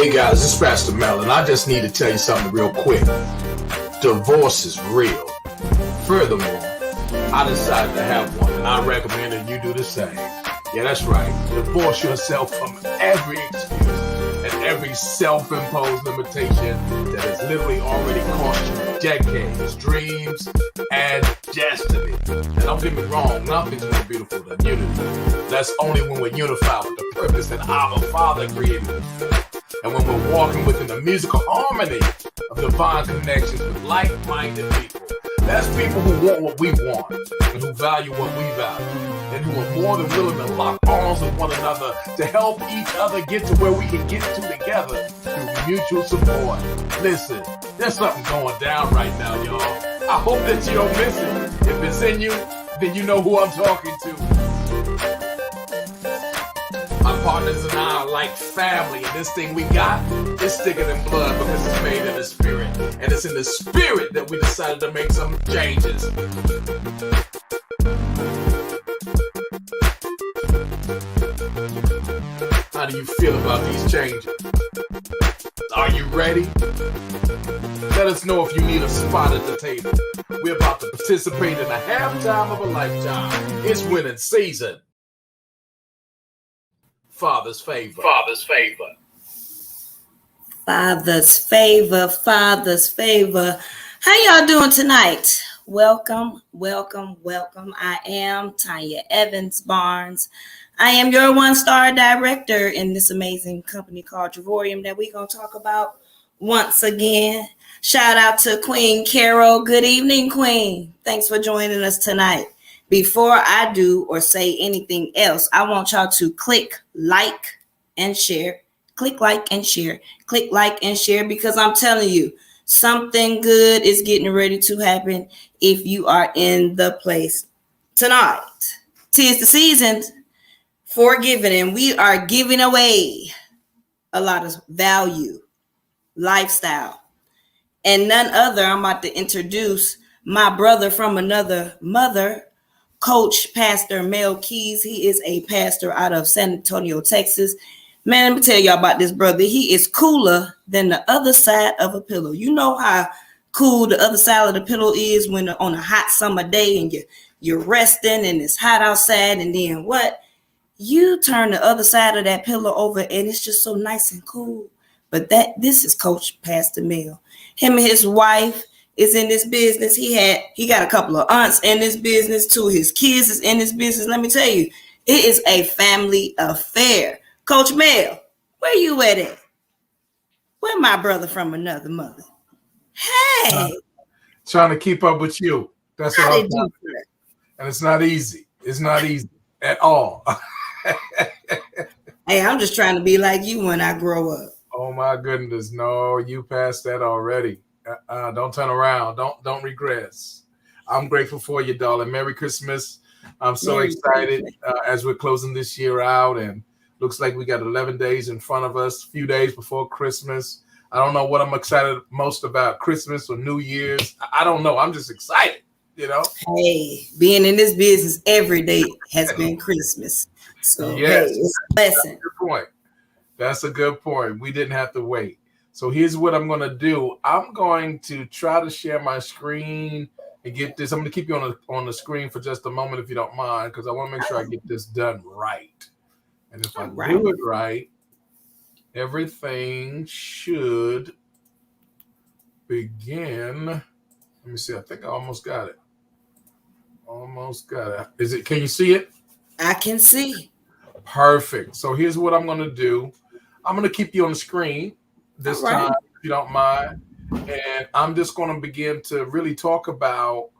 Hey guys, it's Pastor Mel, and I just need to tell you something real quick. Divorce is real. Furthermore, I decided to have one, and I recommend that you do the same. Yeah, that's right. Divorce yourself from every excuse and every self-imposed limitation that has literally already cost you decades, dreams, and destiny. And don't get me wrong, nothing's more beautiful than unity. That's only when we're unified with the purpose that our Father created us for. And when we're walking within the musical harmony of divine connections with like-minded people. That's people who want what we want and who value what we value and who are more than willing to lock arms with one another to help each other get to where we can get to together through mutual support. Listen, there's something going down right now, y'all. I hope that you don't miss it. If it's in you, then you know who I'm talking to. My partners and I are like family, and this thing we got is thicker than blood because it's made in the spirit. And it's in the spirit that we decided to make some changes. How do you feel about these changes? Are you ready? Let us know if you need a spot at the table. We're about to participate in a halftime of a lifetime. It's winning season. Father's favor. Father's favor. Father's favor. Father's favor. How y'all doing tonight? Welcome, welcome, welcome. I am Tanya Evans Barnes. I am your one-star director in this amazing company called Javorium that we're going to talk about once again. Shout out to Queen Carol. Good evening, Queen. Thanks for joining us tonight. Before I do or say anything else, I want y'all to click like and share. Click like and share. Click like and share because I'm telling you, something good is getting ready to happen if you are in the place tonight. 'Tis the season for giving, and we are giving away a lot of value, lifestyle, and none other. I'm about to introduce my brother from another mother, Coach Pastor Mel Keys. He is a pastor out of San Antonio, Texas. Man, let me tell y'all about this brother. He is cooler than the other side of a pillow. You know how cool the other side of the pillow is when on a hot summer day and you're resting and it's hot outside, and then what? You turn the other side of that pillow over and it's just so nice and cool. But this is Coach Pastor Mel. Him and his wife is in this business. He got a couple of aunts in this business too. His kids is in this business. Let me tell you, it is a family affair. Coach Mel, where you at? Where my brother from another mother? Hey, trying to keep up with you. That's what I'm doing. And it's not easy. It's not easy at all. Hey, I'm just trying to be like you when I grow up. Oh my goodness, no, you passed that already. Don't turn around. Don't regress. I'm grateful for you, darling. Merry Christmas. I'm so excited as we're closing this year out, and looks like we got 11 days in front of us, a few days before Christmas. I don't know what I'm excited most about, Christmas or New Year's. I don't know. I'm just excited, you know. Hey, being in this business every day has been Christmas. So, yes, hey, it's a blessing. That's a good point. That's a good point. We didn't have to wait. So here's what I'm going to do. I'm going to try to share my screen and get this. I'm going to keep you on the screen for just a moment if you don't mind, because I want to make sure I get this done right. And if I do it right, everything should begin. Let me see. I think I almost got it. Almost got it. Can you see it? I can see. Perfect. So here's what I'm going to do. I'm going to keep you on the screen this time, if you don't mind. And I'm just going to begin to really talk about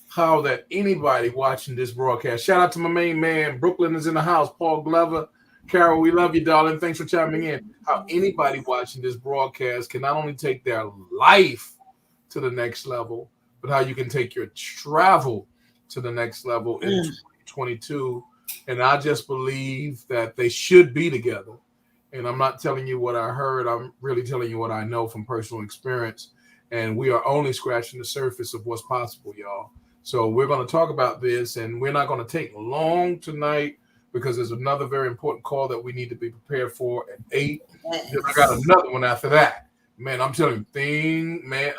how that anybody watching this broadcast, shout out to my main man, Brooklyn is in the house, Paul Glover. Carol, we love you, darling. Thanks for chiming in. How anybody watching this broadcast can not only take their life to the next level, but how you can take your travel to the next level in 2022. And I just believe that they should be together. And I'm not telling you what I heard. I'm really telling you what I know from personal experience. And we are only scratching the surface of what's possible, y'all. So we're going to talk about this, and we're not going to take long tonight. because there's another very important call that we need to be prepared for at 8. Yes. Then I got another one after that. Man, I'm telling you,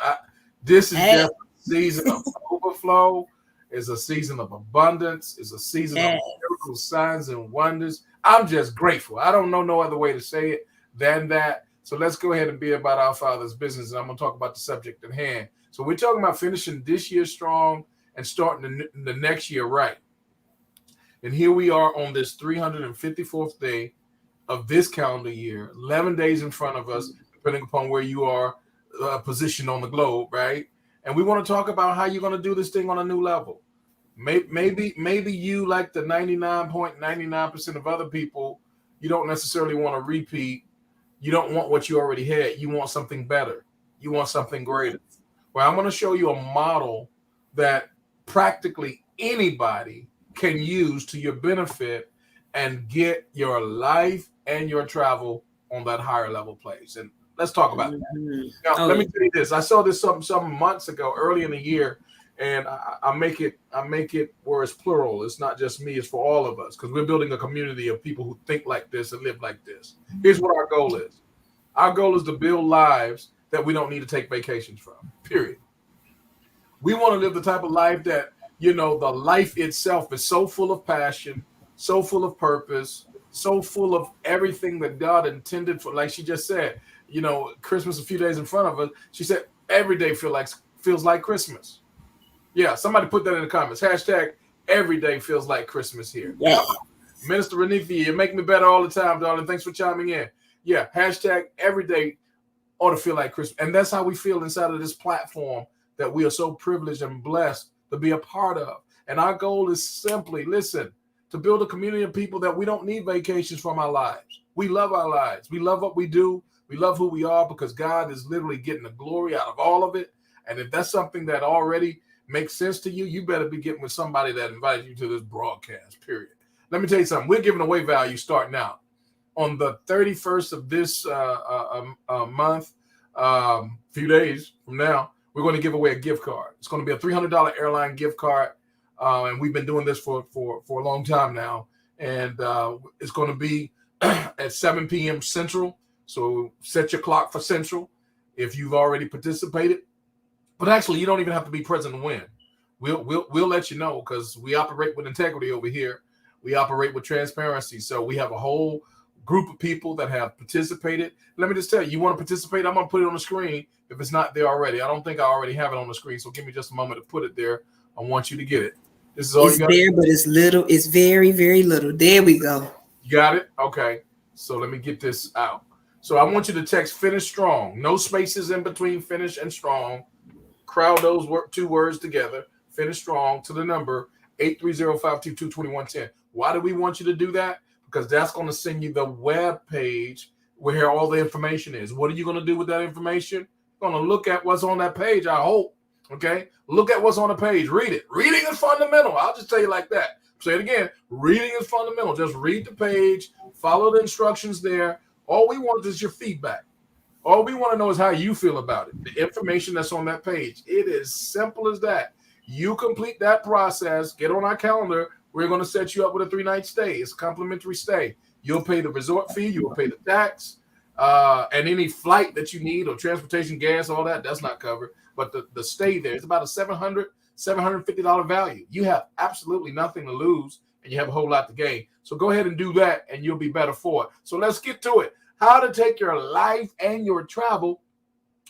this is just a season of overflow. It's a season of abundance. It's a season of miracles, signs, and wonders. I'm just grateful. I don't know no other way to say it than that. So let's go ahead and be about our Father's business. And I'm going to talk about the subject at hand. So we're talking about finishing this year strong and starting the next year right. And here we are on this 354th day of this calendar year, 11 days in front of us, depending upon where you are positioned on the globe, right? And we want to talk about how you're going to do this thing on a new level. Maybe you, like the 99.99% of other people, you don't necessarily want to repeat. You don't want what you already had. You want something better. You want something greater. Well, I'm going to show you a model that practically anybody can use to your benefit and get your life and your travel on that higher level place. And let's talk about that. Now, let me tell you this. I saw this some months ago, early in the year, and I make it where it's plural. It's not just me. It's for all of us, because we're building a community of people who think like this and live like this. Here's what our goal is. Our goal is to build lives that we don't need to take vacations from, period. We want to live the type of life that, the life itself is so full of passion, so full of purpose, so full of everything that God intended for. Like she just said, Christmas a few days in front of us. She said every day feels like Christmas. Yeah, somebody put that in the comments. Hashtag every day feels like Christmas here. Yeah. Minister Renifi, you make me better all the time, darling. Thanks for chiming in. Yeah, hashtag every day ought to feel like Christmas. And that's how we feel inside of this platform that we are so privileged and blessed to be a part of. And our goal is simply, to build a community of people that we don't need vacations from our lives. We love our lives. We love what we do. We love who we are, because God is literally getting the glory out of all of it. And if that's something that already makes sense to you, you better be getting with somebody that invited you to this broadcast, period. Let me tell you something. We're giving away value starting out. On the 31st of this month, few days from now, we're going to give away a gift card. It's going to be a $300 airline gift card. And we've been doing this for a long time now. And it's going to be at 7 p.m. Central. So set your clock for Central if you've already participated. But actually, you don't even have to be present to win. We'll let you know, because we operate with integrity over here. We operate with transparency. So we have a whole group of people that have participated. Let me just tell you, you want to participate? I'm going to put it on the screen if it's not there already. I don't think I already have it on the screen. So give me just a moment to put it there. I want you to get it. This is all it's you got. There, but it's little. It's very, very little. There we go. You got it? Okay. So let me get this out. So I want you to text finish strong. No spaces in between finish and strong. Crowd those two words together. Finish strong to the number 830-522-2110. Why do we want you to do that? Because that's going to send you the web page where all the information is. What are you going to do with that information? You're going to look at what's on that page, I hope. Okay? Look at what's on the page. Read it. Reading is fundamental. I'll just tell you like that. Say it again. Reading is fundamental. Just read the page. Follow the instructions there. All we want is your feedback. All we want to know is how you feel about it. The information that's on that page. It is simple as that. You complete that process. Get on our calendar. We're going to set you up with a 3-night stay. It's a complimentary stay. You'll pay the resort fee. You'll pay the tax. And any flight that you need, or transportation, gas, all that, that's not covered. But the stay there is about a $750 value. You have absolutely nothing to lose, and you have a whole lot to gain. So go ahead and do that, and you'll be better for it. So let's get to it. How to take your life and your travel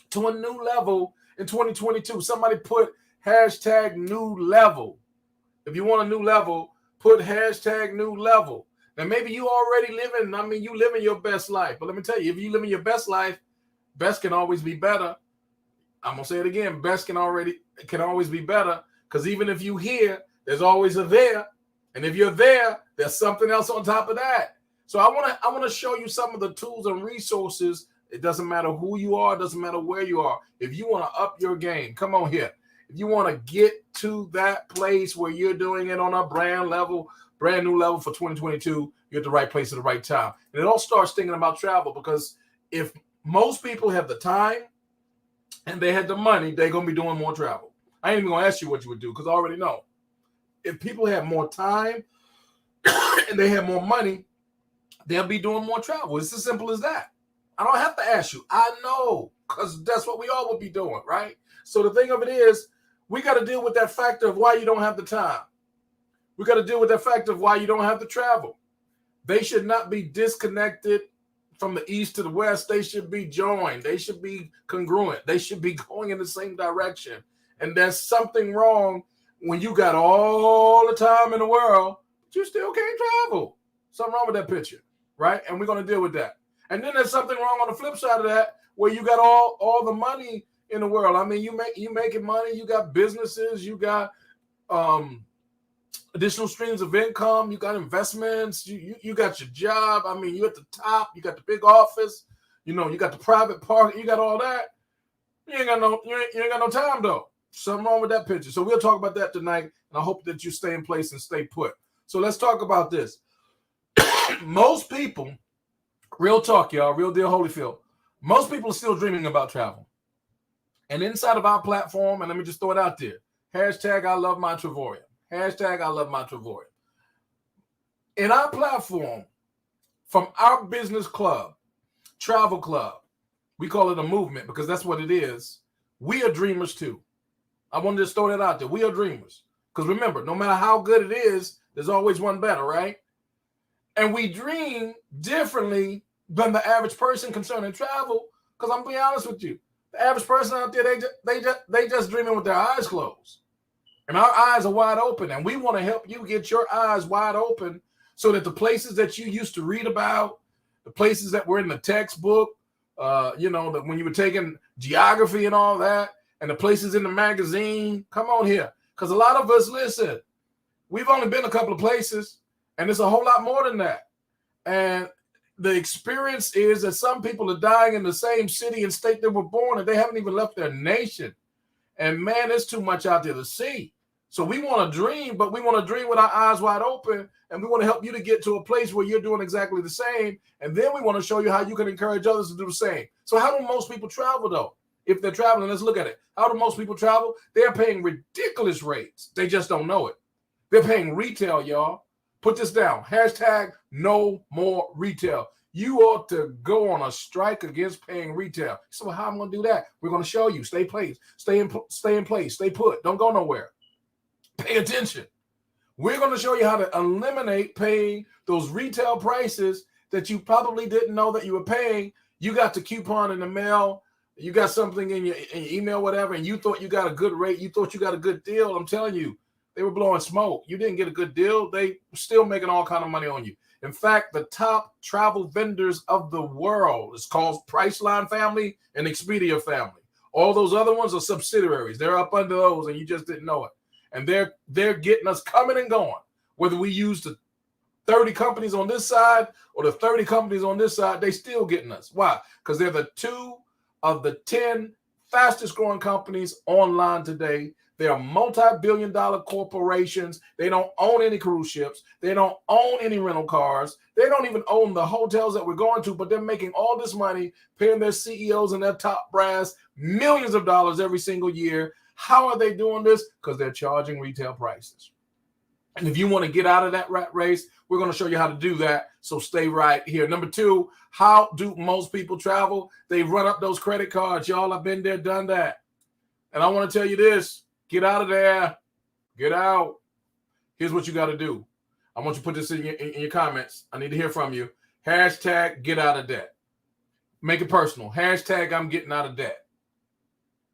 to a new level in 2022. Somebody put hashtag new level. If you want a new level, put hashtag new level. Now, maybe you already you living your best life. But let me tell you, if you living your best life, best can always be better. I'm going to say it again. Best can always be better, because even if you here, there's always a there. And if you're there, there's something else on top of that. So I want to show you some of the tools and resources. It doesn't matter who you are. It doesn't matter where you are. If you want to up your game, come on here. If you want to get to that place where you're doing it on a brand new level for 2022, you're at the right place at the right time. And it all starts thinking about travel, because if most people have the time and they had the money, they're going to be doing more travel. I ain't even going to ask you what you would do, because I already know. If people have more time and they have more money, they'll be doing more travel. It's as simple as that. I don't have to ask you. I know, because that's what we all would be doing, right? So the thing of it is, we got to deal with that factor of why you don't have the time. We got to deal with that factor of why you don't have the travel. They should not be disconnected from the east to the west. They should be joined. They should be congruent. They should be going in the same direction. And there's something wrong when you got all the time in the world, but you still can't travel. Something wrong with that picture, right? And we're going to deal with that. And then there's something wrong on the flip side of that, where you got all the money in the world. I mean, you making money. You got businesses. You got additional streams of income. You got investments. You got your job. I mean, you at the top. You got the big office. You got the private park. You got all that. You ain't got no time though. Something wrong with that picture. So we'll talk about that tonight, and I hope that you stay in place and stay put. So let's talk about this. Most people, real talk, y'all, real deal, Holyfield. Most people are still dreaming about travel. And inside of our platform, and let me just throw it out there, hashtag I love my Trevorium. Hashtag I love my Trevorium. In our platform, from our business club, travel club, we call it a movement because that's what it is. We are dreamers too. I wanted to throw that out there. We are dreamers. Because remember, no matter how good it is, there's always one better, right? And we dream differently than the average person concerning travel. Because I'm being honest with you, the average person out there, they just dreaming with their eyes closed. And our eyes are wide open. And we want to help you get your eyes wide open so that the places that you used to read about, the places that were in the textbook, that when you were taking geography and all that, and the places in the magazine, come on here. Because a lot of us, listen, we've only been a couple of places, and it's a whole lot more than that. And the experience is that some people are dying in the same city and state they were born, and they haven't even left their nation. And man, there's too much out there to see. So we want to dream, but we want to dream with our eyes wide open, and we want to help you to get to a place where you're doing exactly the same. And then we want to show you how you can encourage others to do the same. So how do most people travel, though? If they're traveling, let's look at it. How do most people travel? They're paying ridiculous rates. They just don't know it. They're paying retail, y'all. Put this down. Hashtag no more retail. You ought to go on a strike against paying retail. So how am I going to do that? We're going to show you. Stay in place. Stay put. Don't go nowhere. Pay attention. We're going to show you how to eliminate paying those retail prices that you probably didn't know that you were paying. You got the coupon in the mail. You got something in your email, whatever, and you thought you got a good rate. You thought you got a good deal. I'm telling you, they were blowing smoke. You didn't get a good deal. They were still making all kind of money on you. In fact, the top travel vendors of the world is called Priceline Family and Expedia Family. All those other ones are subsidiaries. They're up under those, and you just didn't know it. And they're getting us coming and going. Whether we use the 30 companies on this side or the 30 companies on this side, they still getting us. Why? Because they're the 2 of the 10 fastest growing companies online today. They are multi-billion-dollar corporations. They don't own any cruise ships. They don't own any rental cars. They don't even own the hotels that we're going to, but they're making all this money, paying their CEOs and their top brass millions of dollars every single year. How are they doing this? Because they're charging retail prices. And if you want to get out of that rat race, we're going to show you how to do that. So stay right here. Number 2, how do most people travel? They run up those credit cards. Y'all have been there, done that. And I want to tell you this. Get out of there. Get out. Here's what you got to do. I want you to put this in your comments. I need to hear from you. Hashtag get out of debt. Make it personal. Hashtag I'm getting out of debt.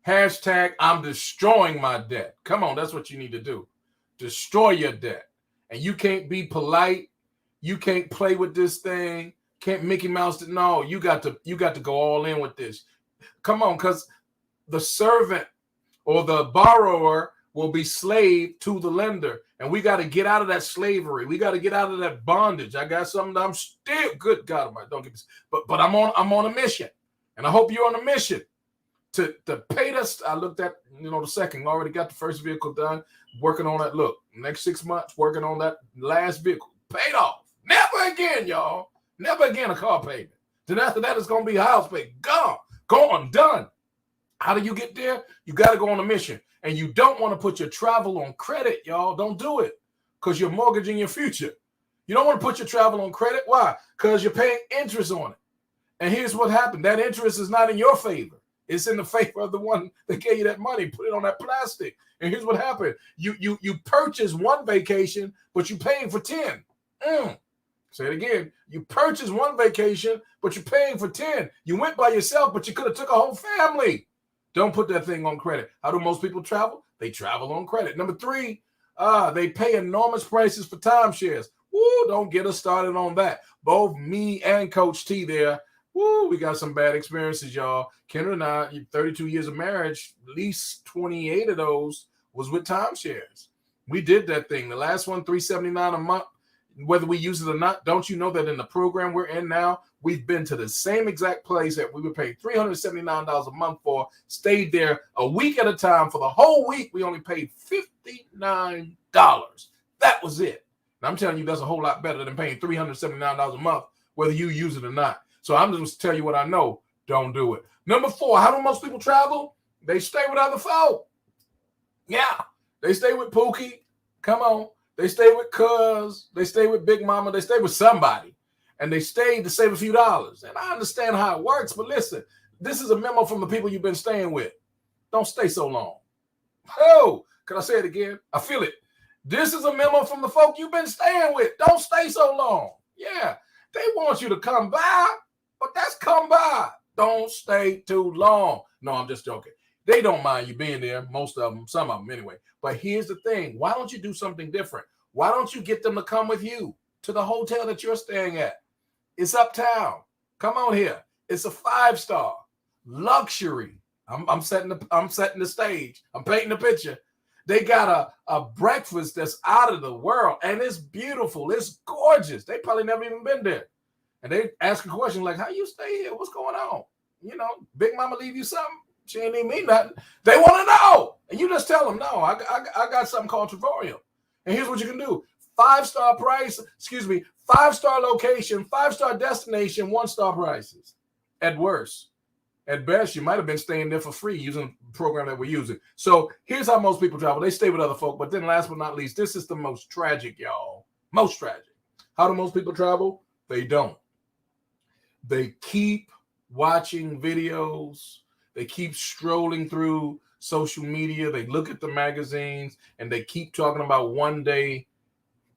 Hashtag I'm destroying my debt. Come on, that's what you need to do. Destroy your debt. And you can't be polite. You can't play with this thing. Can't Mickey Mouse it. No, you got to go all in with this. Come on, because the servant or the borrower will be slave to the lender. And we got to get out of that slavery. We got to get out of that bondage. I got something that I'm still, good God Almighty, don't get this. But I'm on a mission. And I hope you're on a mission to pay this. I looked at, the second, already got the first vehicle done, working on that. Look, next 6 months, working on that last vehicle. Paid off. Never again, y'all. Never again a car payment. Then after that, it's going to be a house payment. Gone, done. How do you get there? You got to go on a mission. And you don't want to put your travel on credit, y'all. Don't do it because you're mortgaging your future. You don't want to put your travel on credit. Why? Because you're paying interest on it. And here's what happened. That interest is not in your favor. It's in the favor of the one that gave you that money. Put it on that plastic. And here's what happened. You purchase one vacation, but you're paying for 10. Say it again. You purchased one vacation, but you're paying for 10. You went by yourself, but you could have took a whole family. Don't put that thing on credit. How do most people travel? They travel on credit. Number 3, they pay enormous prices for timeshares. Woo, don't get us started on that. Both me and Coach T there, woo, we got some bad experiences, y'all. Kendra and I, 32 years of marriage, at least 28 of those was with timeshares. We did that thing. The last one, $379 a month. Whether we use it or not, don't you know that in the program we're in now, we've been to the same exact place that we were paying $379 a month for, stayed there a week at a time. For the whole week, we only paid $59. That was it. And I'm telling you, that's a whole lot better than paying $379 a month, whether you use it or not. So I'm just tell you what I know. Don't do it. Number 4, how do most people travel? They stay with other folk. Yeah, they stay with Pookie. Come on. They stay with Cuz. They stay with Big Mama. They stay with somebody. And they stay to save a few dollars. And I understand how it works. But listen, this is a memo from the people you've been staying with. Don't stay so long. Oh, can I say it again? I feel it. This is a memo from the folk you've been staying with. Don't stay so long. Yeah, they want you to come by, but that's come by. Don't stay too long. No, I'm just joking. They don't mind you being there, most of them, some of them anyway. But here's the thing. Why don't you do something different? Why don't you get them to come with you to the hotel that you're staying at? It's uptown. Come on here. It's a 5-star luxury. I'm setting the stage. I'm painting the picture. They got a breakfast that's out of the world, and it's beautiful. It's gorgeous. They probably never even been there. And they ask a question like, how you stay here? What's going on? You know, Big Mama leave you something? She ain't even mean nothing. They want to know. And you just tell them, no, I got something called Trevorium. And here's what you can do. 5-star price, 5-star location, 5-star destination, 1-star prices. At worst. At best, you might have been staying there for free using the program that we're using. So here's how most people travel. They stay with other folk. But then last but not least, this is the most tragic, y'all. Most tragic. How do most people travel? They don't. They keep watching videos. They keep strolling through social media. They look at the magazines, and they keep talking about one day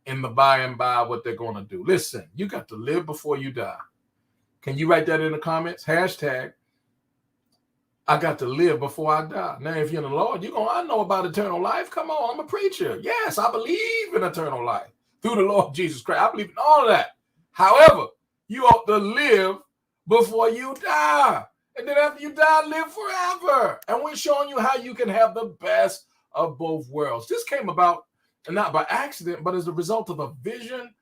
in the by and by what they're going to do. Listen, you got to live before you die. Can you write that in the comments? Hashtag, I got to live before I die. Now, if you're in the Lord, I know about eternal life. Come on, I'm a preacher. Yes, I believe in eternal life through the Lord Jesus Christ. I believe in all of that. However, you ought to live before you die. And then after you die, live forever. And we're showing you how you can have the best of both worlds. This came about not by accident, but as a result of a vision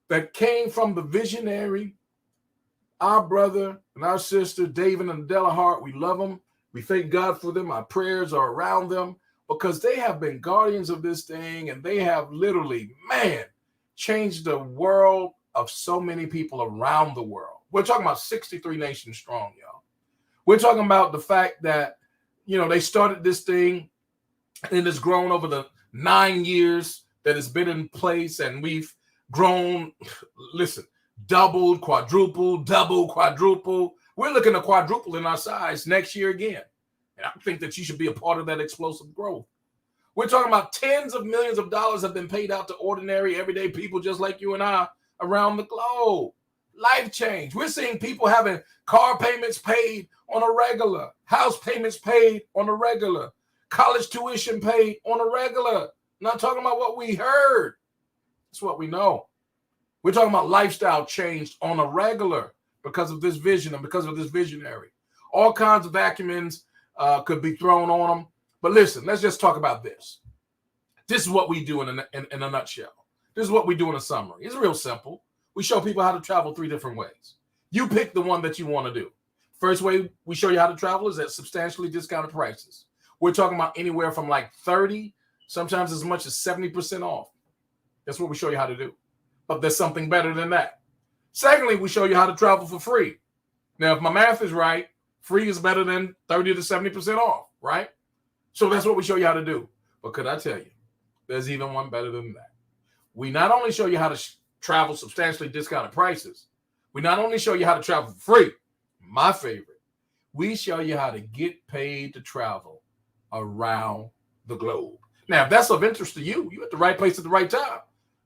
that came from the visionary, our brother and our sister, David and Adela Hart. We love them. We thank God for them. Our prayers are around them because they have been guardians of this thing, and they have literally, changed the world of so many people around the world. We're talking about 63 nations strong, y'all. We're talking about the fact that, they started this thing and it's grown over the 9 years that it's been in place, and we've grown, doubled, quadrupled, double, quadruple. We're looking to quadruple in our size next year again. And I think that you should be a part of that explosive growth. We're talking about tens of millions of dollars have been paid out to ordinary, everyday people just like you and I around the globe. Life change. We're seeing people having car payments paid on a regular, house payments paid on a regular, college tuition paid on a regular. Not talking about what we heard. It's what we know. We're talking about lifestyle change on a regular because of this vision and because of this visionary. All kinds of acumens could be thrown on them. But listen, let's just talk about this. This is what we do in a nutshell. This is what we do in a summary. It's real simple. We show people how to travel 3 different ways. You pick the one that you want to do. First way we show you how to travel is at substantially discounted prices. We're talking about anywhere from like 30, sometimes as much as 70% off. That's what we show you how to do. But there's something better than that. Secondly, we show you how to travel for free. Now, if my math is right, free is better than 30 to 70% off, right? So that's what we show you how to do. But could I tell you, there's even one better than that. We not only show you how to travel substantially discounted prices. We not only show you how to travel for free, my favorite, we show you how to get paid to travel around the globe. Now, if that's of interest to you, you're at the right place at the right time.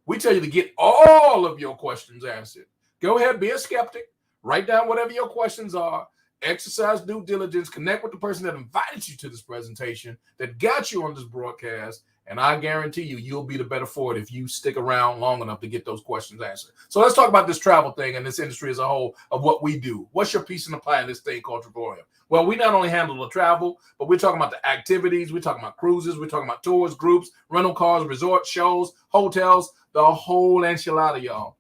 We tell you to get all of your questions answered. Go ahead, be a skeptic. Write down whatever your questions are. Exercise due diligence. Connect with the person that invited you to this presentation, that got you on this broadcast. And I guarantee you, you'll be the better for it if you stick around long enough to get those questions answered. So let's talk about this travel thing and this industry as a whole of what we do. What's your piece in the pie in this thing called Trevorium? Well, we not only handle the travel, but we're talking about the activities. We're talking about cruises. We're talking about tours, groups, rental cars, resorts, shows, hotels, the whole enchilada, y'all.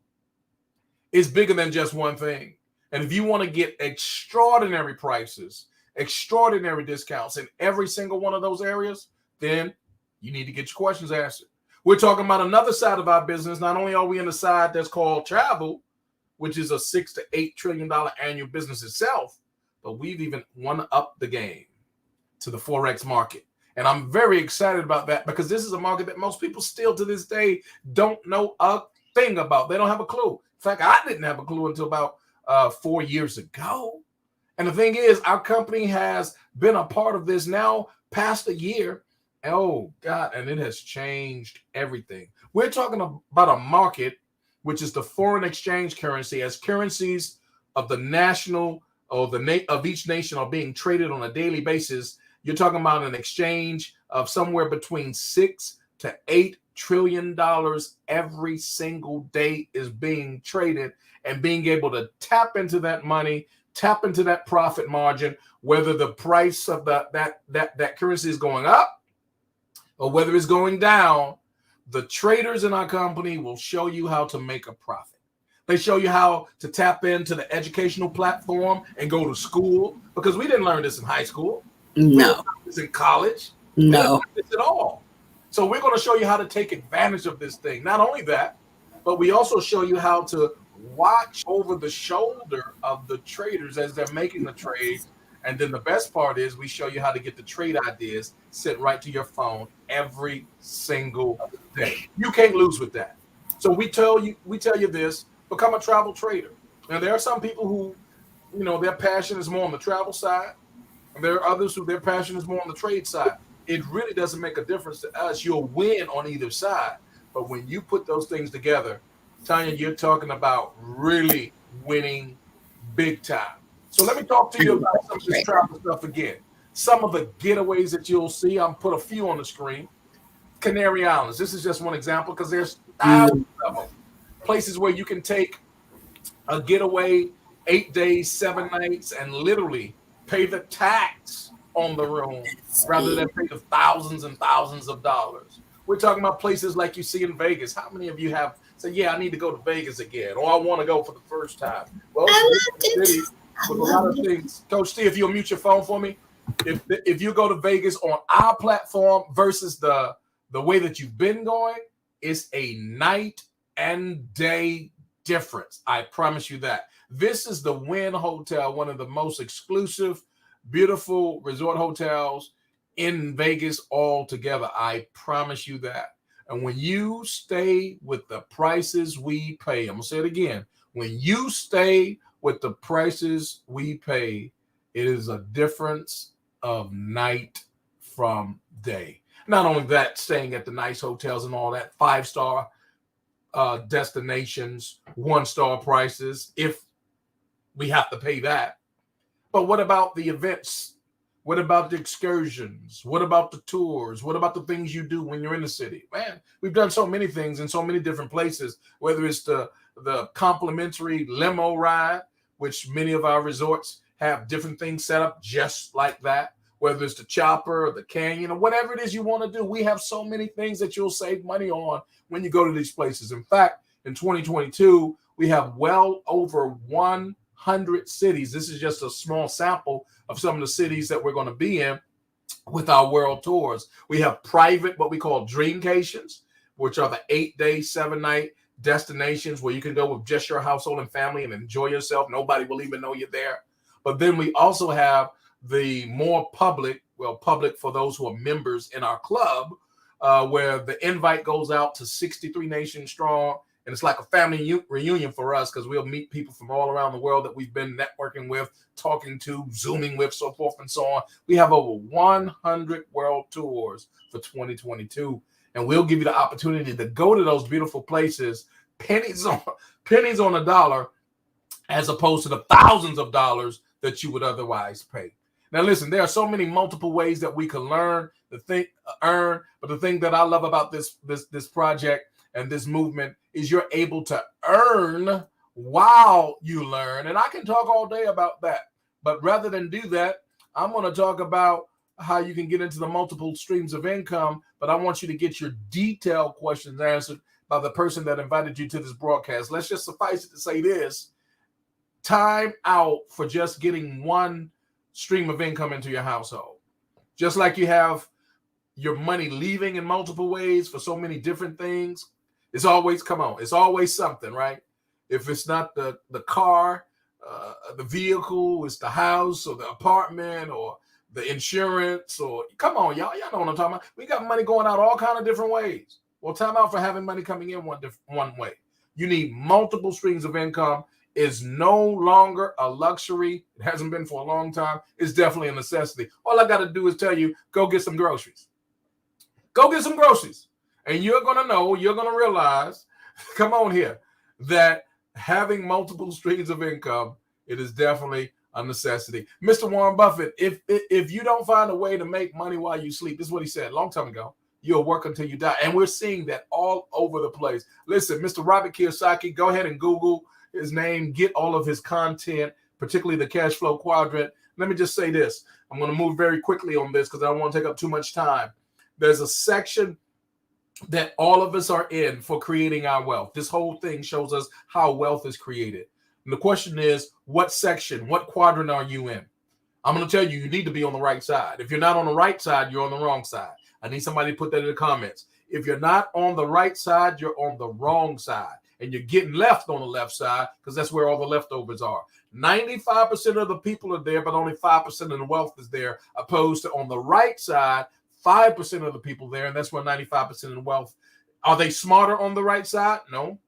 It's bigger than just one thing. And if you want to get extraordinary prices, extraordinary discounts in every single one of those areas, then you need to get your questions answered. We're talking about another side of our business. Not only are we in the side that's called travel, which is a $6 to $8 trillion annual business itself, but we've even up the game to the Forex market. And I'm very excited about that because this is a market that most people still to this day don't know a thing about. They don't have a clue. In fact, I didn't have a clue until about 4 years ago. And the thing is, our company has been a part of this now past a year. Oh, God, and it has changed everything. We're talking about a market, which is the foreign exchange currency, as currencies of the national or of each nation are being traded on a daily basis. You're talking about an exchange of somewhere between $6 to $8 trillion every single day is being traded, and being able to tap into that money, tap into that profit margin, whether the price of that currency is going up or whether it's going down. The traders in our company will show you how to make a profit. They show you how to tap into the educational platform and go to school, because we didn't learn this in high school. No. We didn't learn this in college. No. We didn't learn this at all. So we're going to show you how to take advantage of this thing. Not only that, but we also show you how to watch over the shoulder of the traders as they're making the trade. And then the best part is we show you how to get the trade ideas sent right to your phone every single day. You can't lose with that. So we tell you this: become a travel trader. Now, there are some people who, their passion is more on the travel side, and there are others who their passion is more on the trade side. It really doesn't make a difference to us. You'll win on either side. But when you put those things together, Tanya, you're talking about really winning big time. So let me talk to you about some of this travel stuff again. Some of the getaways that you'll see, I'll put a few on the screen. Canary Islands. This is just one example because there's thousands of them. Places where you can take a getaway, 8 days, 7 nights, and literally pay the tax on the room rather than pay the thousands and thousands of dollars. We're talking about places like you see in Vegas. How many of you have said, yeah, I need to go to Vegas again, or I want to go for the first time? Well, it's a city with a lot of things. Coach T, if you'll mute your phone for me. If you go to Vegas on our platform versus the way that you've been going, it's a night and day difference. I promise you that. This is the Wynn Hotel, one of the most exclusive, beautiful resort hotels in Vegas altogether. I promise you that. And when you stay with the prices we pay, I'm going to say it again. When you stay with the prices we pay, it is a difference of night from day. Not only that, staying at the nice hotels and all that, 5-star destinations, 1-star prices, if we have to pay that. But what about the events? What about the excursions? What about the tours? What about the things you do when you're in the city? Man, we've done so many things in so many different places, whether it's the complimentary limo ride, which many of our resorts have different things set up just like that, whether it's the chopper or the canyon or whatever it is you want to do. We have so many things that you'll save money on when you go to these places. In fact, in 2022, we have well over 100 cities. This is just a small sample of some of the cities that we're going to be in with our world tours. We have private, what we call dreamcations, which are the 8-day, 7-night destinations where you can go with just your household and family and enjoy yourself. Nobody will even know you're there. But then we also have the more public for those who are members in our club, where the invite goes out to 63 nations strong And it's like a family reunion for us because we'll meet people from all around the world that we've been networking with, talking to, Zooming with, so forth and so on. We have over 100 world tours for 2022. And we'll give you the opportunity to go to those beautiful places, pennies on a dollar, as opposed to the thousands of dollars that you would otherwise pay. Now, listen, there are so many multiple ways that we can earn, but the thing that I love about this project and this movement is you're able to earn while you learn. And I can talk all day about that. But rather than do that, I'm going to talk about how you can get into the multiple streams of income. But I want you to get your detailed questions answered by the person that invited you to this broadcast. Let's just suffice it to say this: time out for just getting one stream of income into your household. Just like you have your money leaving in multiple ways for so many different things, it's always something, right? If it's not the car, the vehicle, it's the house or the apartment or the insurance, or come on, y'all know what I'm talking about. We got money going out all kind of different ways. Well, time out for having money coming in one way. You need multiple streams of income. Is no longer a luxury. It hasn't been for a long time. It's definitely a necessity. All I got to do is tell you, go get some groceries. Go get some groceries. And you're going to realize, come on here, that having multiple streams of income, it is definitely a necessity. Mr. Warren Buffett, if you don't find a way to make money while you sleep, this is what he said a long time ago, you'll work until you die. And we're seeing that all over the place. Listen, Mr. Robert Kiyosaki, go ahead and Google his name, get all of his content, particularly the cash flow quadrant. Let me just say this. I'm going to move very quickly on this because I don't want to take up too much time. There's a section that all of us are in for creating our wealth. This whole thing shows us how wealth is created. And the question is, what section, what quadrant are you in? I'm going to tell you, you need to be on the right side. If you're not on the right side, you're on the wrong side. I need somebody to put that in the comments. If you're not on the right side, you're on the wrong side. And you're getting left on the left side because that's where all the leftovers are. 95% of the people are there, but only 5% of the wealth is there, opposed to on the right side, 5% of the people there, and that's where 95% of the wealth. Are they smarter on the right side? No.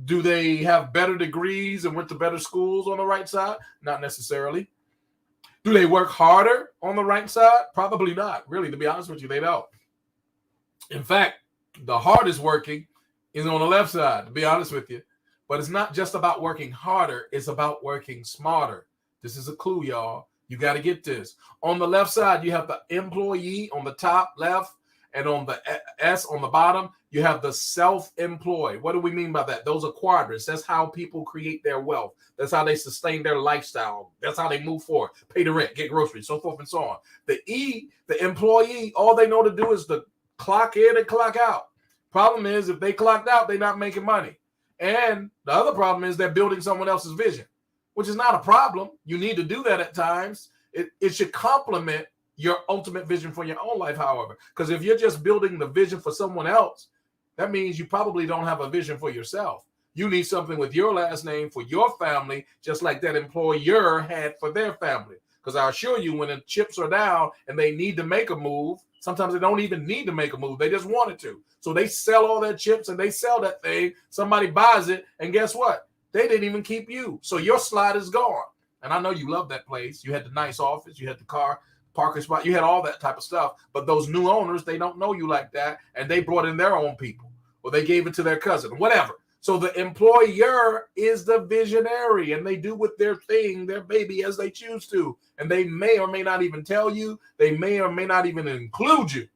Do they have better degrees and went to better schools on the right side? Not necessarily. Do they work harder on the right side? Probably not. Really, to be honest with you, they don't. In fact, the hardest working is on the left side, to be honest with you. But it's not just about working harder. It's about working smarter. This is a clue, y'all. You got to get this. On the left side, you have the employee on the top left, and on the S on the bottom, you have the self-employed. What do we mean by that? Those are quadrants. That's how people create their wealth. That's how they sustain their lifestyle. That's how they move forward, pay the rent, get groceries, so forth and so on. The E, the employee, all they know to do is to clock in and clock out. Problem is, if they clocked out, they're not making money. And the other problem is they're building someone else's vision, which is not a problem. You need to do that at times. It should complement your ultimate vision for your own life, however. Because if you're just building the vision for someone else, that means you probably don't have a vision for yourself. You need something with your last name for your family, just like that employer had for their family. Because I assure you, when the chips are down and they need to make a move, sometimes they don't even need to make a move. They just wanted to. So they sell all their chips and they sell that thing. Somebody buys it. And guess what? They didn't even keep you. So your slot is gone. And I know you love that place. You had the nice office. You had the car parking spot. You had all that type of stuff. But those new owners, they don't know you like that. And they brought in their own people. Or they gave it to their cousin. Whatever. So the employer is the visionary, and they do with their thing, their baby, as they choose to. And they may or may not even tell you. They may or may not even include you.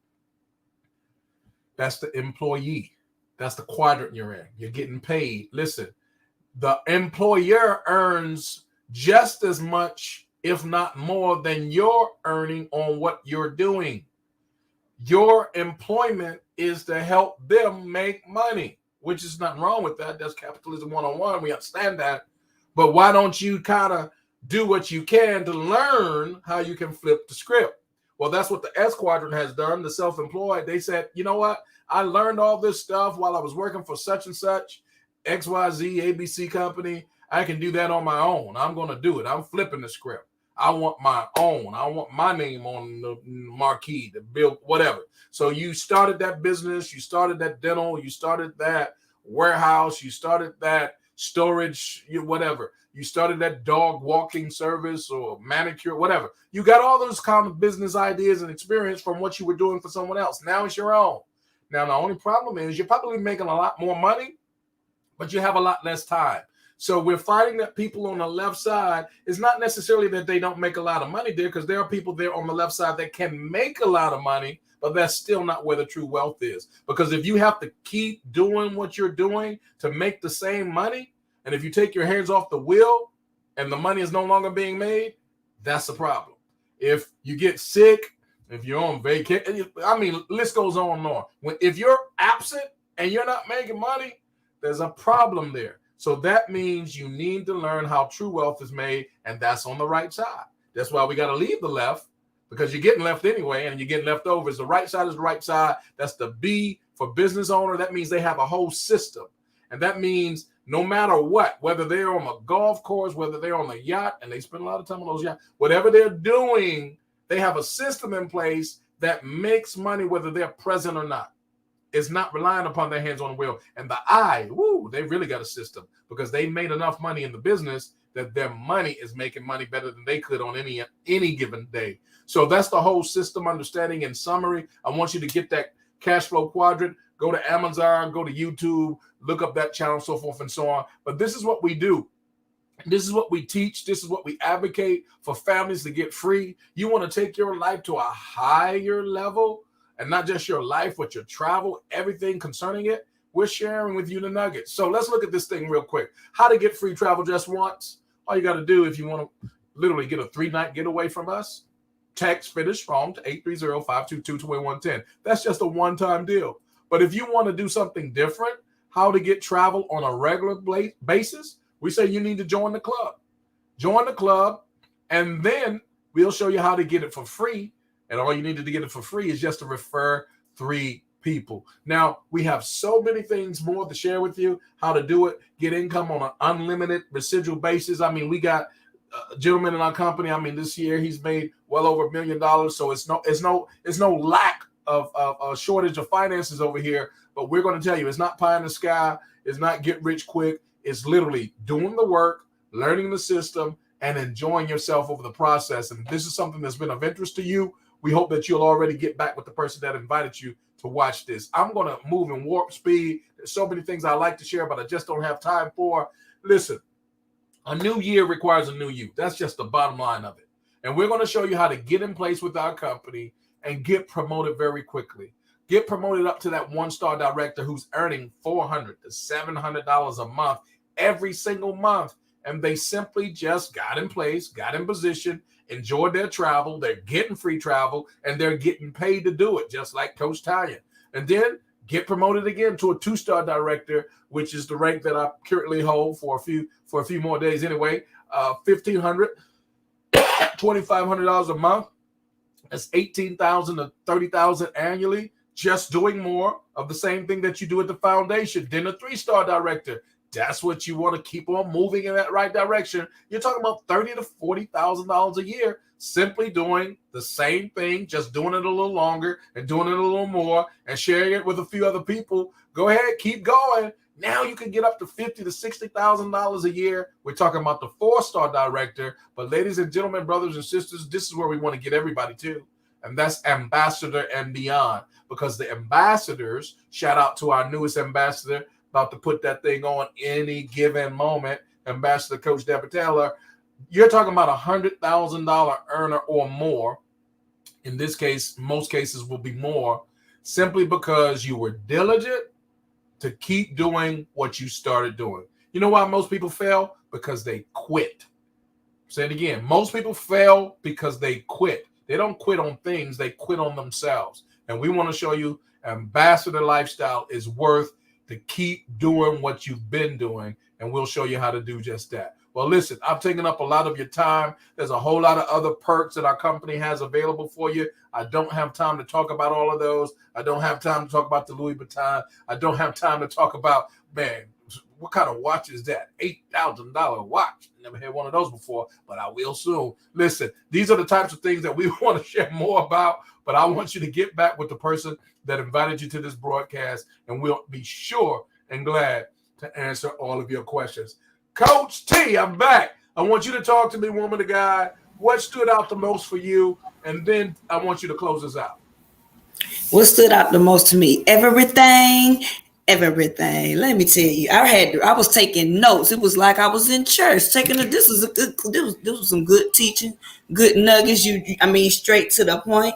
That's the employee. That's the quadrant you're in. You're getting paid. Listen, the employer earns just as much, if not more, than you're earning on what you're doing. Your employment is to help them make money. Which is nothing wrong with that. That's capitalism 101. We understand that. But why don't you kind of do what you can to learn how you can flip the script? Well, that's what the S quadrant has done, the self-employed. They said, you know what? I learned all this stuff while I was working for such and such, XYZ, ABC company. I can do that on my own. I'm going to do it. I'm flipping the script. I want my own. I want my name on the marquee, the bill, whatever. So you started that business. You started that dental. You started that warehouse, you started that storage, whatever. You started that dog walking service or manicure, whatever. You got all those kind of business ideas and experience from what you were doing for someone else. Now it's your own. Now, the only problem is you're probably making a lot more money, but you have a lot less time. So we're finding that people on the left side, it's not necessarily that they don't make a lot of money there, because there are people there on the left side that can make a lot of money, but that's still not where the true wealth is. Because if you have to keep doing what you're doing to make the same money, and if you take your hands off the wheel and the money is no longer being made, that's the problem. If you get sick, if you're on vacation, I mean, list goes on and on. If you're absent and you're not making money, there's a problem there. So that means you need to learn how true wealth is made, and that's on the right side. That's why we got to leave the left, because you're getting left anyway, and you're getting leftovers. The right side is the right side. That's the B for business owner. That means they have a whole system. And that means no matter what, whether they're on a golf course, whether they're on a yacht, and they spend a lot of time on those yachts, whatever they're doing, they have a system in place that makes money whether they're present or not. It's not relying upon their hands on the wheel. And the I, they really got a system, because they made enough money in the business that their money is making money better than they could on any given day. So that's the whole system understanding. In summary, I want you to get that cash flow quadrant. Go to Amazon, go to YouTube, look up that channel, so forth and so on. But this is what we do. This is what we teach. This is what we advocate for families to get free. You want to take your life to a higher level, and not just your life, but your travel, everything concerning it. We're sharing with you the nuggets. So let's look at this thing real quick. How to get free travel just once. All you got to do, if you want to literally get a 3-night getaway from us, text Finish Strong to 830-522-2110. That's just a one-time deal. But if you want to do something different, how to get travel on a regular basis, we say you need to join the club. Join the club, and then we'll show you how to get it for free. And all you need to get it for free is just to refer 3 people. Now, we have so many things more to share with you, how to do it, get income on an unlimited residual basis. I mean, we got a gentleman in our company. I mean, this year he's made well over $1 million. So it's no lack of a shortage of finances over here. But we're going to tell you, it's not pie in the sky. It's not get rich quick. It's literally doing the work, learning the system, and enjoying yourself over the process. And if this is something that's been of interest to you, we hope that you'll already get back with the person that invited you to watch this. I'm going to move in warp speed. There's so many things I like to share, but I just don't have time for. Listen, a new year requires a new you. That's just the bottom line of it. And we're going to show you how to get in place with our company and get promoted very quickly. Get promoted up to that 1-star director who's earning $400 to $700 a month every single month. And they simply just got in place, got in position, enjoyed their travel. They're getting free travel, and they're getting paid to do it, just like Coach Tanya. And then get promoted again to a 2-star director, which is the rank that I currently hold for a few more days anyway. $1,500, $2,500 a month. That's $18,000 to $30,000 annually, just doing more of the same thing that you do at the foundation. Then a 3-star director. That's what you want to keep on moving in that right direction. You're talking about $30,000 to $40,000 a year, simply doing the same thing, just doing it a little longer and doing it a little more and sharing it with a few other people. Go ahead, keep going. Now you can get up to $50,000 to $60,000 a year. We're talking about the 4-star director. But ladies and gentlemen, brothers and sisters, this is where we want to get everybody to. And that's ambassador and beyond. Because the ambassadors, shout out to our newest ambassador, about to put that thing on any given moment, Ambassador Coach Deborah Taylor, you're talking about $100,000 earner or more. In this case, most cases will be more, simply because you were diligent to keep doing what you started doing. You know why most people fail? Because they quit. Say it again. Most people fail because they quit. They don't quit on things. They quit on themselves. And we want to show you ambassador lifestyle is worth to keep doing what you've been doing, and we'll show you how to do just that. Well, listen, I've taken up a lot of your time. There's a whole lot of other perks that our company has available for you. I don't have time to talk about all of those. I don't have time to talk about the Louis Vuitton. I don't have time to talk about, man, what kind of watch is that? $8,000 watch. Never had one of those before, but I will soon. Listen, these are the types of things that we want to share more about, but I want you to get back with the person that invited you to this broadcast, and we'll be sure and glad to answer all of your questions. Coach T, I'm back. I want you to talk to me, woman of God. What stood out the most for you? And then I want you to close us out. What stood out the most to me? Everything. Let me tell you, I was taking notes. It was like I was in church taking this was some good teaching, good nuggets. Straight to the point.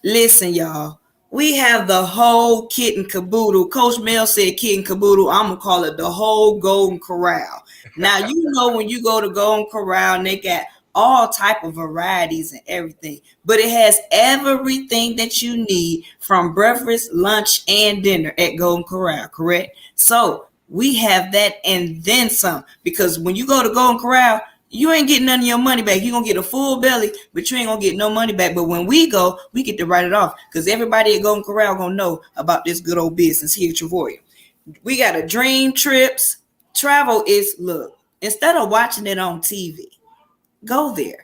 Listen, y'all. We have the whole kit and caboodle. Coach Mel said kit and caboodle. I'm gonna call it the whole Golden Corral. Now you know when you go to Golden Corral and they got all type of varieties and everything, but it has everything that you need from breakfast, lunch, and dinner at Golden Corral. Correct? So we have that and then some, because when you go to Golden Corral, you ain't getting none of your money back. You're going to get a full belly, but you ain't going to get no money back. But when we go, we get to write it off, because everybody at Golden Corral going to know about this good old business here at Travoria. We got a dream trips. Travel is, look, instead of watching it on TV, go there.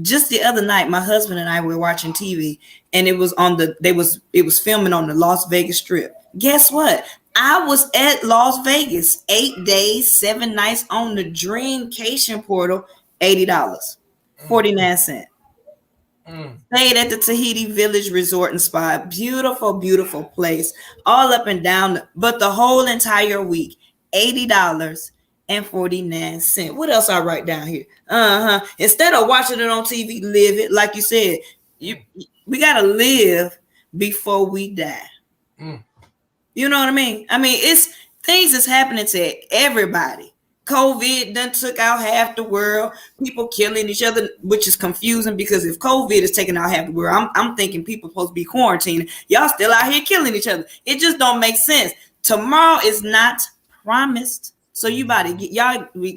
Just the other night, my husband and I were watching TV, and it was it was filming on the Las Vegas Strip. Guess what? I was at Las Vegas 8 days, 7 nights on the Dreamcation portal, $80, 49 cents. Stayed at the Tahiti Village Resort and Spa. Beautiful, beautiful place, all up and down. But the whole entire week, $80.49. What else I write down here? Instead of watching it on TV, live it. Like you said, we gotta live before we die. You know what I mean? It's things that's happening to everybody. COVID done took out half the world. People killing each other, which is confusing, because if COVID is taking out half the world, I'm thinking people supposed to be quarantined. Y'all still out here killing each other. It just don't make sense. Tomorrow is not promised. So we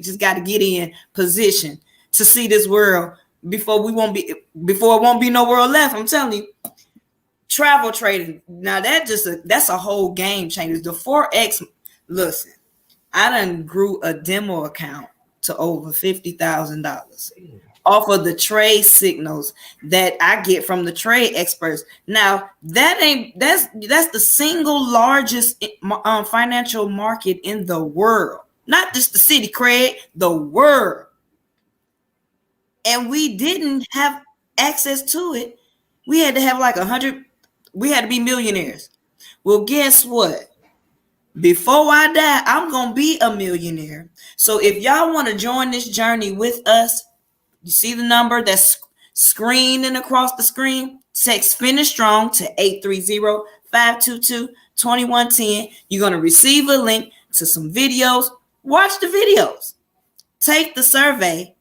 just got to get in position to see this world before it won't be no world left. I'm telling you. Travel trading. Now that's a whole game changer. The Forex, listen, I done grew a demo account to over $50,000 off of the trade signals that I get from the trade experts. Now that's the single largest financial market in the world, not just the city, Craig, the world. And we didn't have access to it. We had to have like 100. We had to be millionaires. Well, guess what? Before I die, I'm going to be a millionaire. So if y'all want to join this journey with us, you see the number that's screening across the screen? Text Finish Strong to 830-522-2110. You're going to receive a link to some videos. Watch the videos. Take the survey.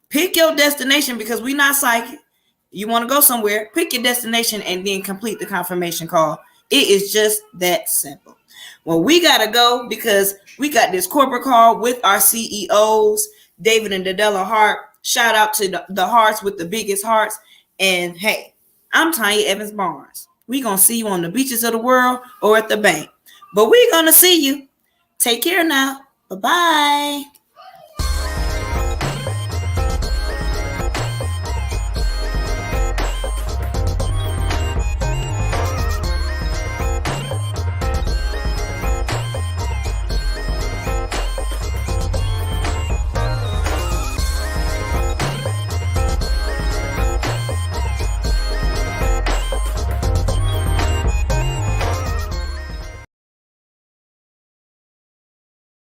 Pick your destination, because we're not psychic. You want to go somewhere, pick your destination, and then complete the confirmation call. It is just that simple. Well, we got to go, because we got this corporate call with our CEOs, David and Dadella Hart. Shout out to the hearts with the biggest hearts. And hey, I'm Tanya Evans Barnes. We're going to see you on the beaches of the world or at the bank. But we're going to see you. Take care now. Bye-bye.